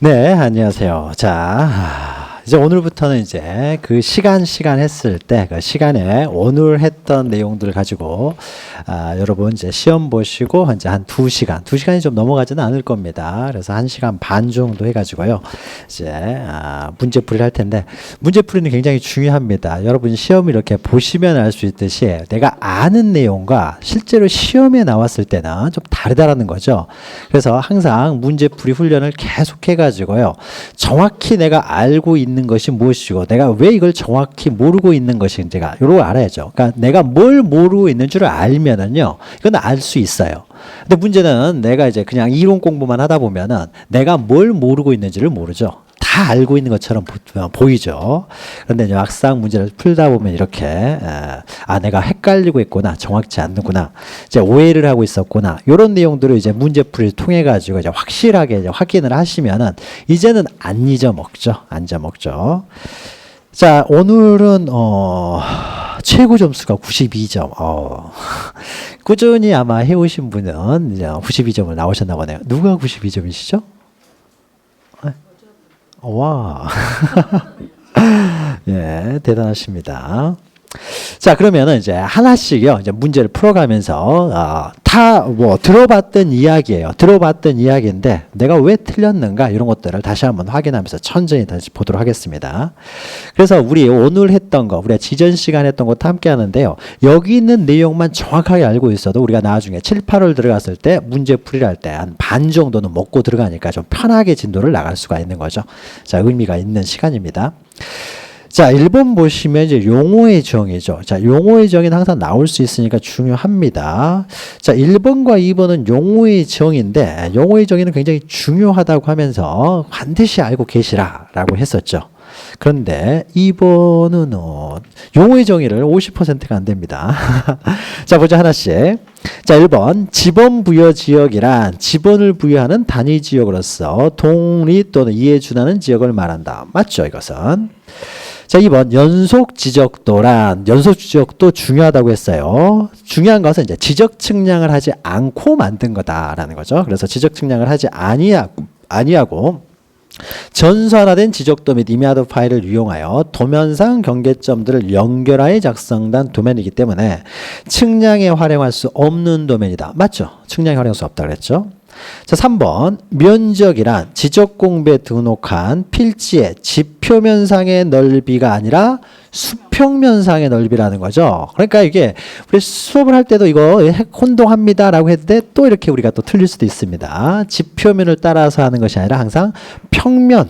네, 안녕하세요. 자, 이제 오늘부터는 이제 그 시간 했을 때 그 시간에 오늘 했던 내용들을 가지고 여러분 이제 시험 보시고 이제 한 2시간, 2시간이 좀 넘어가지는 않을 겁니다. 그래서 1시간 반 정도 해가지고요. 이제 문제풀이를 할 텐데 문제풀이는 굉장히 중요합니다. 여러분 시험 이렇게 보시면 알 수 있듯이 내가 아는 내용과 실제로 시험에 나왔을 때는 좀 다르다라는 거죠. 그래서 항상 문제풀이 훈련을 계속해가지고요. 정확히 내가 알고 있는 것이 무엇이고 내가 왜 이걸 정확히 모르고 있는 것인지가 이걸 알아야죠. 그러니까 내가 뭘 모르고 있는 줄 알면은요, 이건 알 수 있어요. 근데 문제는 내가 이제 그냥 이론 공부만 하다 보면은 내가 뭘 모르고 있는지를 모르죠. 다 알고 있는 것처럼 보이죠. 그런데 이제 막상 문제를 풀다 보면 이렇게 내가 잊고 있구나, 정확치 않는구나, 이제 오해를 하고 있었구나, 이런 내용들을 이제 문제풀이를 통해 가지고 이제 확실하게 이제 확인을 하시면은 이제는 안 잊어먹죠. 안 잊어먹죠. 자, 오늘은 최고 점수가 92점. 꾸준히 아마 해오신 분은 이제 92점을 나오셨나 보네요. 누가 92점이시죠? 와. 예, 대단하십니다. 자, 그러면은 이제 하나씩요, 이제 문제를 풀어가면서, 다 뭐 들어봤던 이야기예요. 들어봤던 이야기인데, 내가 왜 틀렸는가, 이런 것들을 다시 한번 확인하면서 천천히 다시 보도록 하겠습니다. 그래서 우리 오늘 했던 거, 우리가 지전 시간 했던 것도 함께 하는데요. 여기 있는 내용만 정확하게 알고 있어도 우리가 나중에 7, 8월 들어갔을 때 문제 풀이를 할 때 한 반 정도는 먹고 들어가니까 좀 편하게 진도를 나갈 수가 있는 거죠. 자, 의미가 있는 시간입니다. 자, 1번 보시면 이제 용어의 정의죠. 자, 용어의 정의는 항상 나올 수 있으니까 중요합니다. 자, 1번과 2번은 용어의 정의인데, 용어의 정의는 굉장히 중요하다고 하면서 반드시 알고 계시라라고 했었죠. 그런데 2번은 용어의 정의를 50%가 안 됩니다. 자, 보자 하나씩. 자, 1번 지번 부여 지역이란 지번을 부여하는 단위 지역으로서 동리 또는 이에 준하는 지역을 말한다. 맞죠, 이것은? 자, 2번 연속 지적도란, 연속 지적도 중요하다고 했어요. 중요한 것은 이제 지적 측량을 하지 않고 만든 거다라는 거죠. 그래서 지적 측량을 하지 아니하고 전산화된 지적도 및 이미아드 파일을 이용하여 도면상 경계점들을 연결하여 작성된 도면이기 때문에 측량에 활용할 수 없는 도면이다. 맞죠? 측량에 활용할 수 없다 그랬죠? 자, 3번 면적이란 지적공부에 등록한 필지의 지표면상의 넓이가 아니라 수평면상의 넓이라는 거죠. 그러니까 이게 우리 수업을 할 때도 이거 혼동합니다 라고 했는데 또 이렇게 우리가 또 틀릴 수도 있습니다. 지표면을 따라서 하는 것이 아니라 항상 평면,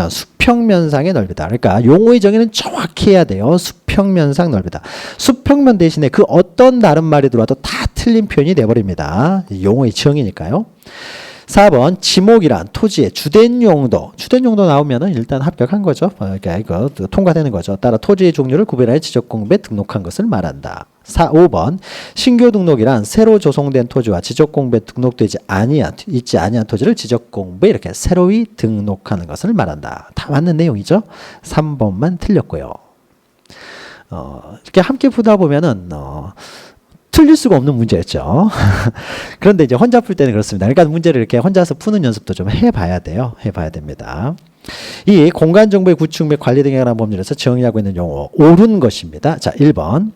수평면상의 넓이다. 그러니까 용어의 정의는 정확히 해야 돼요. 수평면상 넓이다. 수평면 대신에 그 어떤 다른 말이 들어와도 다 틀린 표현이 돼버립니다. 용어의 정의니까요. 4번 지목이란 토지의 주된 용도 나오면은 일단 합격한 거죠. 이거 통과되는 거죠. 따라 토지의 종류를 구별하여 지적공부에 등록한 것을 말한다. 5번 신규 등록이란 새로 조성된 토지와 지적공부에 등록되지 있지 아니한 토지를 지적공부에 이렇게 새로이 등록하는 것을 말한다. 다 맞는 내용이죠. 3번만 틀렸고요. 이렇게 함께 보다 보면은 틀릴 수가 없는 문제였죠. 그런데 이제 혼자 풀 때는 그렇습니다. 그러니까 문제를 이렇게 혼자서 푸는 연습도 좀 해봐야 돼요. 해봐야 됩니다. 이 공간정보의 구축 및 관리 등에 관한 법률에서 정의하고 있는 용어 옳은 것입니다. 자, 1번.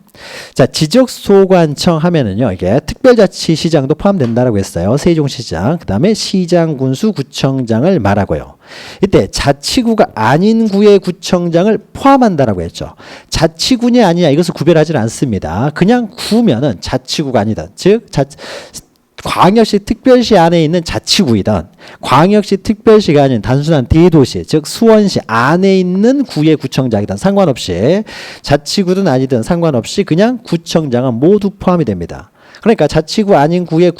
자, 지적소관청 하면은요, 이게 특별자치시장도 포함된다라고 했어요. 세종시장, 그 다음에 시장, 군수, 구청장을 말하고요. 이때 자치구가 아닌 구의 구청장을 포함한다라고 했죠. 자치군이 아니냐 이것을 구별하지 않습니다. 그냥 구면은 자치구가 아니다. 즉 광역시 특별시 안에 있는 자치구이든 광역시 특별시가 아닌 단순한 대도시 즉 수원시 안에 있는 구의 구청장이든 상관없이 자치구든 아니든 상관없이 그냥 구청장은 모두 포함이 됩니다. 그러니까 자치구 아닌 구의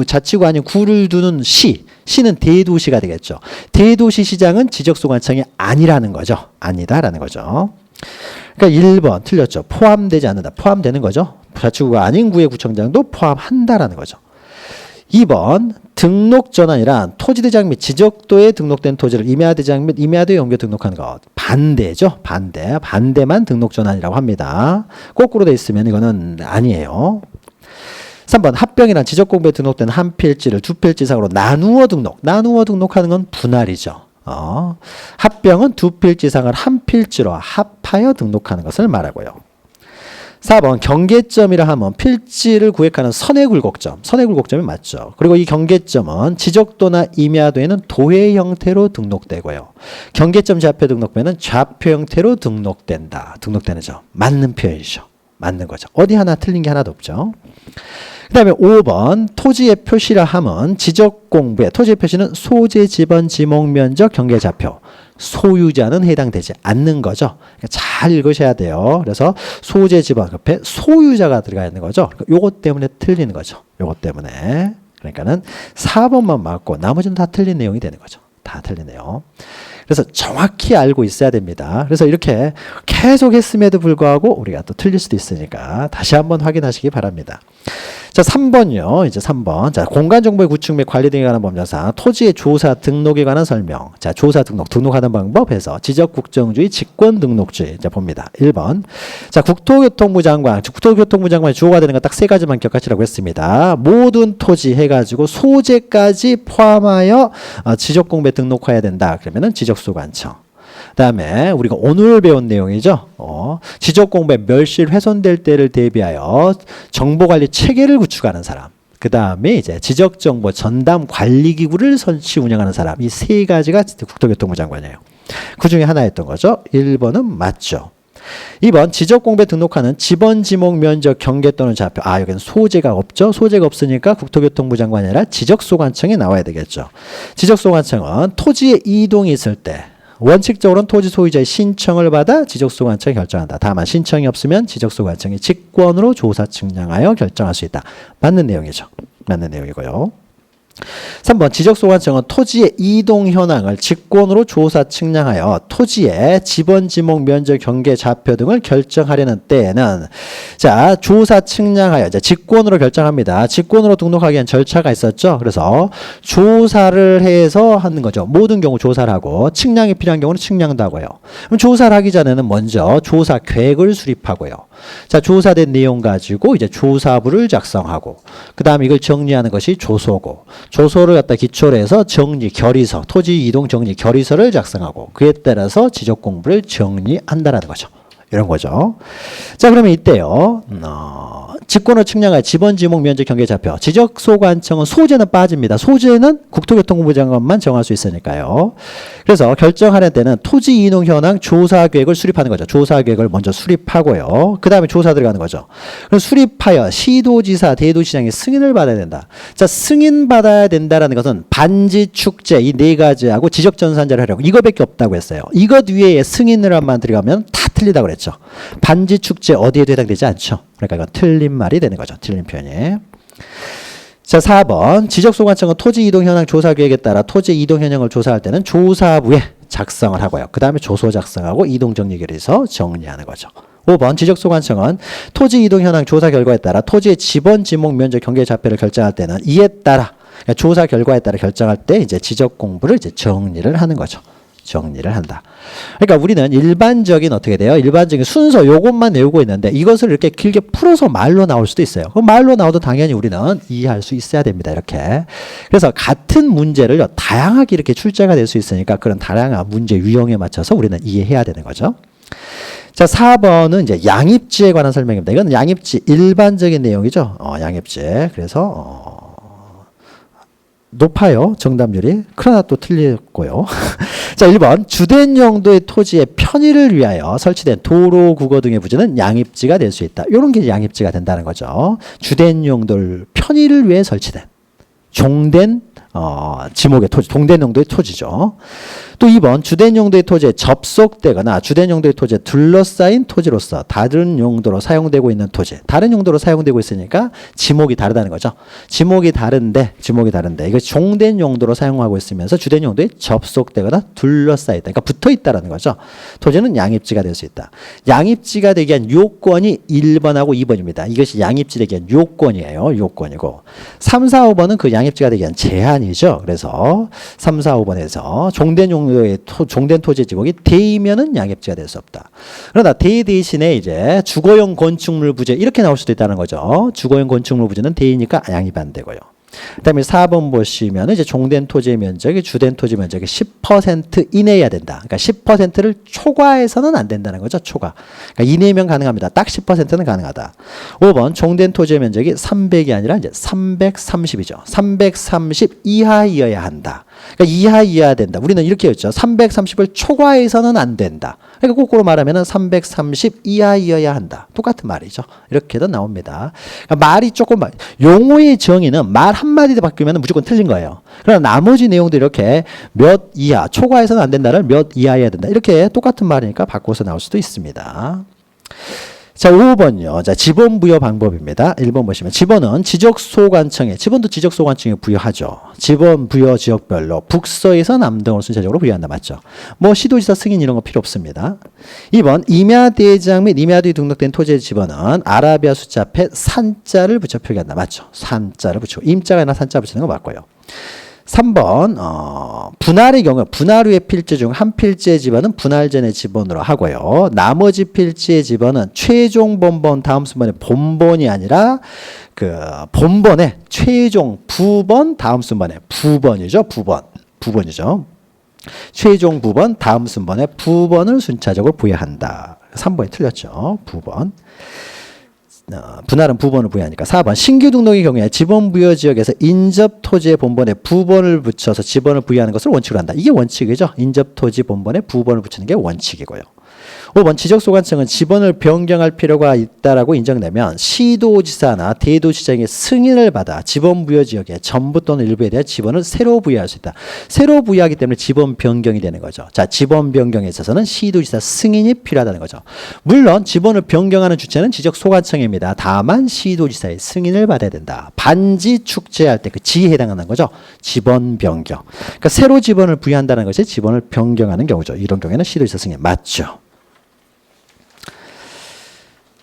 자치구 아닌 구를 두는 시는 대도시가 되겠죠. 대도시 시장은 지적소관청이 아니라는 거죠. 아니다라는 거죠. 그러니까 1번 틀렸죠. 포함되지 않는다. 포함되는 거죠. 자치구가 아닌 구의 구청장도 포함한다라는 거죠. 2번 등록전환이란 토지대장 및 지적도에 등록된 토지를 임야대장 및 임야도에 옮겨 등록하는 것. 반대죠. 반대만 등록전환이라고 합니다. 거꾸로 돼 있으면 이거는 아니에요. 3번 합병이란 지적공부에 등록된 한 필지를 두 필지 이상으로 나누어 등록하는 건 분할이죠. 합병은 두 필지 이상을 한 필지로 합하여 등록하는 것을 말하고요. 4번 경계점이라 하면 필지를 구획하는 선의 굴곡점이 맞죠. 그리고 이 경계점은 지적도나 임야도에는 도의 형태로 등록되고요. 경계점 좌표 등록면은 좌표 형태로 등록되는 점. 맞는 표현이죠. 맞는 거죠. 어디 하나 틀린 게 하나도 없죠. 그 다음에 5번 토지의 표시라 함은 지적공부의 토지의 표시는 소재, 지번, 지목, 면적, 경계좌표 소유자는 해당되지 않는 거죠. 그러니까 잘 읽으셔야 돼요. 그래서 소재, 지번 옆에 소유자가 들어가 있는 거죠. 요것 때문에 틀리는 거죠. 요것 때문에. 그러니까는 4번만 맞고 나머지는 다 틀린 내용이 되는 거죠. 다 틀리네요. 그래서 정확히 알고 있어야 됩니다. 그래서 이렇게 계속 했음에도 불구하고 우리가 또 틀릴 수도 있으니까 다시 한번 확인하시기 바랍니다. 자, 3번요. 이제 3번. 자, 공간정보의 구축 및 관리 등에 관한 법령상 토지의 조사 등록에 관한 설명. 자, 조사 등록하는 방법에서 지적국정주의, 직권등록주의. 이제 봅니다. 1번. 자, 국토교통부 장관이 주어가 되는 건 딱 세 가지만 기억하시라고 했습니다. 모든 토지 해가지고 소재까지 포함하여 지적공부에 등록해야 된다. 그러면은 지적소관청. 그다음에 우리가 오늘 배운 내용이죠. 지적공부에 멸실 훼손될 때를 대비하여 정보관리 체계를 구축하는 사람. 그 다음에 이제 지적정보 전담 관리기구를 설치 운영하는 사람. 이 세 가지가 국토교통부 장관이에요. 그 중에 하나였던 거죠. 1번은 맞죠. 2번 지적공부에 등록하는 지번, 지목, 면적, 경계 또는 좌표. 여기는 소재가 없죠. 소재가 없으니까 국토교통부 장관이 아니라 지적소관청에 나와야 되겠죠. 지적소관청은 토지의 이동이 있을 때 원칙적으로는 토지 소유자의 신청을 받아 지적소관청이 결정한다. 다만 신청이 없으면 지적소관청이 직권으로 조사 측량하여 결정할 수 있다. 맞는 내용이죠. 맞는 내용이고요. 3번 지적소관청은 토지의 이동 현황을 직권으로 조사 측량하여 토지의 지번, 지목, 면적, 경계, 좌표 등을 결정하려는 때에는 자 조사 측량하여 이제 직권으로 결정합니다. 직권으로 등록하기 위한 절차가 있었죠. 그래서 조사를 해서 하는 거죠. 모든 경우 조사를 하고 측량이 필요한 경우는 측량도 하고요. 그럼 조사를 하기 전에는 먼저 조사 계획을 수립하고요. 자 조사된 내용 가지고 이제 조사부를 작성하고 그 다음에 이걸 정리하는 것이 조소고 조소를 갖다 기초로 해서 정리 결의서 토지 이동 정리 결의서를 작성하고 그에 따라서 지적 공부를 정리한다라는 거죠. 이런 거죠. 자 그러면 이때요. 직권으로 측량할 지번, 지목, 면적, 경계, 좌표. 지적소관청은 소재는 빠집니다. 소재는 국토교통부 장관만 정할 수 있으니까요. 그래서 결정하는 때는 토지 이동 현황 조사 계획을 수립하는 거죠. 조사 계획을 먼저 수립하고요. 그 다음에 조사 들어가는 거죠. 그럼 수립하여 시도지사, 대도시장의 승인을 받아야 된다. 자 승인 받아야 된다라는 것은 반지, 축제 이 네 가지하고 지적전산자를 하려고 이거밖에 없다고 했어요. 이것 위에 승인을만 들어가면 다 틀리다고 그랬죠. 반지, 축제 어디에도 해당되지 않죠. 그러니까 이건 틀린 말이 되는 거죠. 틀린 표현이. 자, 4번. 지적소관청은 토지 이동 현황 조사 계획에 따라 토지 이동 현황을 조사할 때는 조사부에 작성을 하고요. 그 다음에 조소 작성하고 이동 정리 결의서 정리하는 거죠. 5번. 지적소관청은 토지 이동 현황 조사 결과에 따라 토지의 지번, 지목, 면적, 경계, 좌표를 결정할 때는 이에 따라 그러니까 조사 결과에 따라 결정할 때 이제 지적 공부를 이제 정리를 하는 거죠. 정리를 한다. 그러니까 우리는 일반적인 어떻게 돼요? 일반적인 순서 요것만 외우고 있는데 이것을 이렇게 길게 풀어서 말로 나올 수도 있어요. 그럼 말로 나오도 당연히 우리는 이해할 수 있어야 됩니다. 이렇게. 그래서 같은 문제를 다양하게 이렇게 출제가 될 수 있으니까 그런 다양한 문제 유형에 맞춰서 우리는 이해해야 되는 거죠. 자, 4번은 이제 양입지에 관한 설명입니다. 이건 양입지 일반적인 내용이죠. 양입지. 그래서 높아요. 정답률이. 그러나 또 틀렸고요. 자, 1번. 주된 용도의 토지의 편의를 위하여 설치된 도로, 국어 등의 부지는 양입지가 될 수 있다. 이런 게 양입지가 된다는 거죠. 주된 용도를 편의를 위해 설치된 종된 지목의 토지, 동된 용도의 토지죠. 또 2번 주된 용도의 토지에 접속되거나 주된 용도의 토지에 둘러싸인 토지로서 다른 용도로 사용되고 있는 토지. 다른 용도로 사용되고 있으니까 지목이 다르다는 거죠. 지목이 다른데 이거 종된 용도로 사용하고 있으면서 주된 용도에 접속되거나 둘러싸여 있다. 그러니까 붙어 있다라는 거죠. 토지는 양입지가 될 수 있다. 양입지가 되기 위한 요건이 1번하고 2번입니다. 이것이 양입지 되기 위한 요건이에요. 요건이고 3, 4, 5번은 그 양입지가 되기 위한 제한이죠. 그래서 3, 4, 5번에서 종된 용도 정도의 종된 토지의 지목이 대이면은 양입지가 될 수 없다. 그러나 대 대신에 이제 주거용 건축물 부재 이렇게 나올 수도 있다는 거죠. 주거용 건축물 부재는 대이니까 양입이 안 되고요. 그다음에 4번 보시면 이제 종된 토지의 면적이 주된 토지 면적의 10% 이내여야 된다. 그러니까 10%를 초과해서는 안 된다는 거죠. 초과. 그러니까 이내면 가능합니다. 딱 10%는 가능하다. 5번 종된 토지의 면적이 300이 아니라 이제 330이죠. 330 이하이어야 한다. 그러니까 이하이어야 된다. 우리는 이렇게 했죠. 330을 초과해서는 안 된다. 그러니까 거꾸로 말하면 330 이하이어야 한다. 똑같은 말이죠. 이렇게도 나옵니다. 그러니까 말이 조금 용어의 정의는 말 한마디도 바뀌면 무조건 틀린 거예요. 그러나 나머지 내용도 이렇게 몇 이하, 초과해서는 안 된다를 몇 이하여야 된다. 이렇게 똑같은 말이니까 바꿔서 나올 수도 있습니다. 자, 5번요. 자, 지번 부여 방법입니다. 1번 보시면 지번은 지적소관청에, 지번도 지적소관청에 부여하죠. 지번 부여 지역별로 북서에서 남동으로 순차적으로 부여한다. 맞죠? 뭐 시도지사 승인 이런 거 필요 없습니다. 2번 임야대장 및 임야도에 등록된 토지의 지번은 아라비아 숫자 앞에 산자를 붙여 표기한다. 맞죠? 산자를 붙이고 임자가 아니라 산자 붙이는 거 맞고요. 3번 분할의 경우 분할 후의 필지 중 한 필지의 지번은 분할 전의 지번으로 하고요. 나머지 필지의 지번은 최종 본번 다음 순번의 본번이 아니라 그 본번의 최종 부번 다음 순번의 부번이죠. 부번이죠. 최종 부번 다음 순번의 부번을 순차적으로 부여한다. 3번이 틀렸죠. 부번. 분할은 부번을 부여하니까. 4번 신규 등록의 경우에 지번 부여 지역에서 인접 토지의 본번에 부번을 붙여서 지번을 부여하는 것을 원칙으로 한다. 이게 원칙이죠. 인접 토지 본번에 부번을 붙이는 게 원칙이고요. 5번 지적소관청은 지번을 변경할 필요가 있다라고 인정되면 시도지사나 대도시장의 승인을 받아 지번 부여 지역에 전부 또는 일부에 대한 지번을 새로 부여할 수 있다. 새로 부여하기 때문에 지번 변경이 되는 거죠. 자, 지번 변경에 있어서는 시도지사 승인이 필요하다는 거죠. 물론 지번을 변경하는 주체는 지적소관청입니다. 다만 시도지사의 승인을 받아야 된다. 반지 축제할 때 그 지에 해당하는 거죠. 지번 변경. 그러니까 새로 지번을 부여한다는 것이 지번을 변경하는 경우죠. 이런 경우에는 시도지사 승인 맞죠.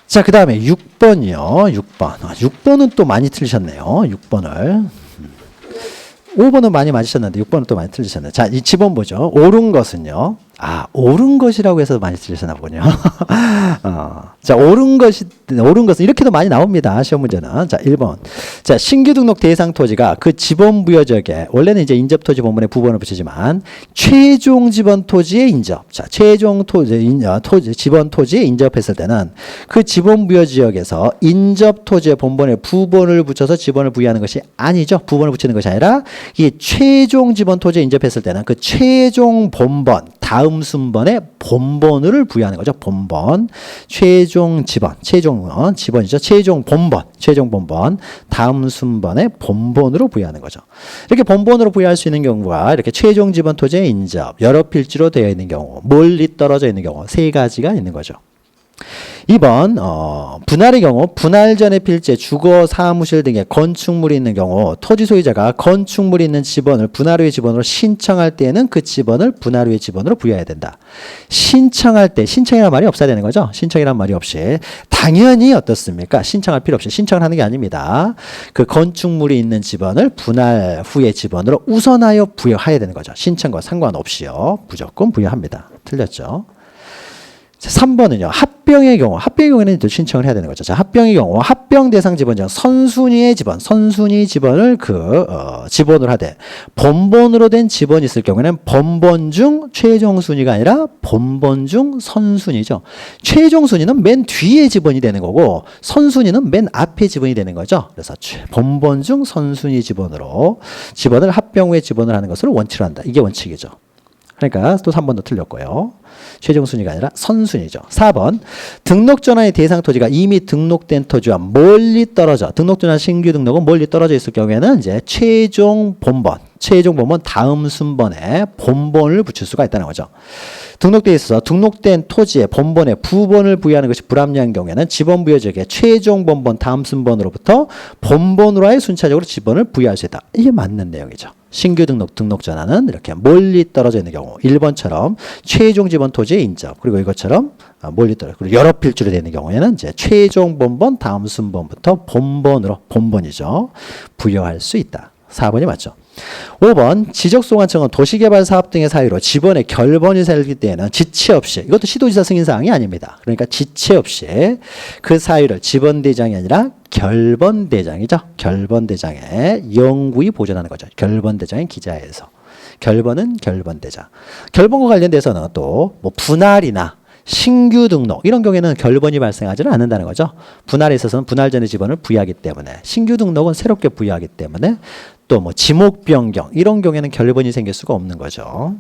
자, 그 다음에 6번이요. 6번. 6번은 또 많이 틀리셨네요. 6번을. 5번은 많이 맞으셨는데 6번은 또 많이 틀리셨네요. 자, 이 지번 보죠. 옳은 것은요. 아, 옳은 것이라고 해서 많이 틀리셨나 보군요. 자, 옳은 것은 이렇게도 많이 나옵니다. 시험 문제는. 자, 1번. 자, 신규 등록 대상 토지가 그 지번 부여 지역에 원래는 이제 인접 토지 본번에 부번을 붙이지만 최종 지번 토지에 인접. 자, 최종 지번 토지에 인접했을 때는 그 지번 부여 지역에서 인접 토지의 본번에 부번을 붙여서 지번을 부여하는 것이 아니죠. 부번을 붙이는 것이 아니라 이 최종 지번 토지에 인접했을 때는 그 최종 본번 다음 순번에 본번을 부여하는 거죠. 본번, 최종 지번, 지번이죠. 최종 본번, 다음 순번에 본번으로 부여하는 거죠. 이렇게 본번으로 부여할 수 있는 경우가 이렇게 최종 지번 토지의 인접, 여러 필지로 되어 있는 경우, 멀리 떨어져 있는 경우 세 가지가 있는 거죠. 2번 분할의 경우 분할 전의 필지에 주거 사무실 등의 건축물이 있는 경우 토지 소유자가 건축물이 있는 지번을 분할 후의 지번으로 신청할 때에는 그 지번을 분할 후의 지번으로 부여해야 된다. 신청할 때 신청이라는 말이 없어야 되는 거죠. 신청이라는 말이 없이 당연히 어떻습니까? 신청할 필요 없이 신청을 하는 게 아닙니다. 그 건축물이 있는 지번을 분할 후의 지번으로 우선하여 부여해야 되는 거죠. 신청과 상관없이요. 무조건 부여합니다. 틀렸죠. 3번은요. 합병의 경우에는 또 신청을 해야 되는 거죠. 자, 합병의 경우 합병 대상 지번 중 선순위 지번을 지번으로 하되 본번으로 된 지번이 있을 경우에는 본번 중 최종 순위가 아니라 본번 중 선순위죠. 최종 순위는 맨 뒤에 지번이 되는 거고 선순위는 맨 앞에 지번이 되는 거죠. 그래서 본번 중 선순위 지번으로 지번을 합병 후에 지번을 하는 것을 원칙으로 한다. 이게 원칙이죠. 그러니까 또 3번도 틀렸고요. 최종 순위가 아니라 선순위죠. 4번 등록 전환의 대상 토지가 이미 등록된 토지와 멀리 떨어져 등록 전환 신규 등록은 멀리 떨어져 있을 경우에는 이제 최종 본번 다음 순번에 본번을 붙일 수가 있다는 거죠. 등록되어 있어서 등록된 토지에 본번에 부번을 부여하는 것이 불합리한 경우에는 지번 부여 지역에 최종 본번 다음 순번으로부터 본번으로의 순차적으로 지번을 부여할 수 있다. 이게 맞는 내용이죠. 신규 등록 전환은 이렇게 멀리 떨어져 있는 경우 1번처럼 최종 지번 토지의 인접 그리고 이것처럼 멀리 떨어져 그리고 여러 필지로 되는 경우에는 이제 최종 본번 다음 순번부터 본번이죠. 부여할 수 있다. 4번이 맞죠. 5번 지적소관청은 도시개발사업 등의 사유로 지번에 결번이 생길 때에는 지체 없이 이것도 시도지사 승인사항이 아닙니다. 그러니까 지체 없이 그 사유를 지번대장이 아니라 결번대장이죠. 결번대장에 영구히 보존하는 거죠. 결번대장의 기자에서. 결번은 결번대장. 결번과 관련돼서는 또 뭐 분할이나 신규 등록 이런 경우에는 결번이 발생하지는 않는다는 거죠. 분할에 있어서는 분할 전의 지번을 부여하기 때문에 신규 등록은 새롭게 부여하기 때문에 또 뭐 지목 변경 이런 경우에는 결번이 생길 수가 없는 거죠.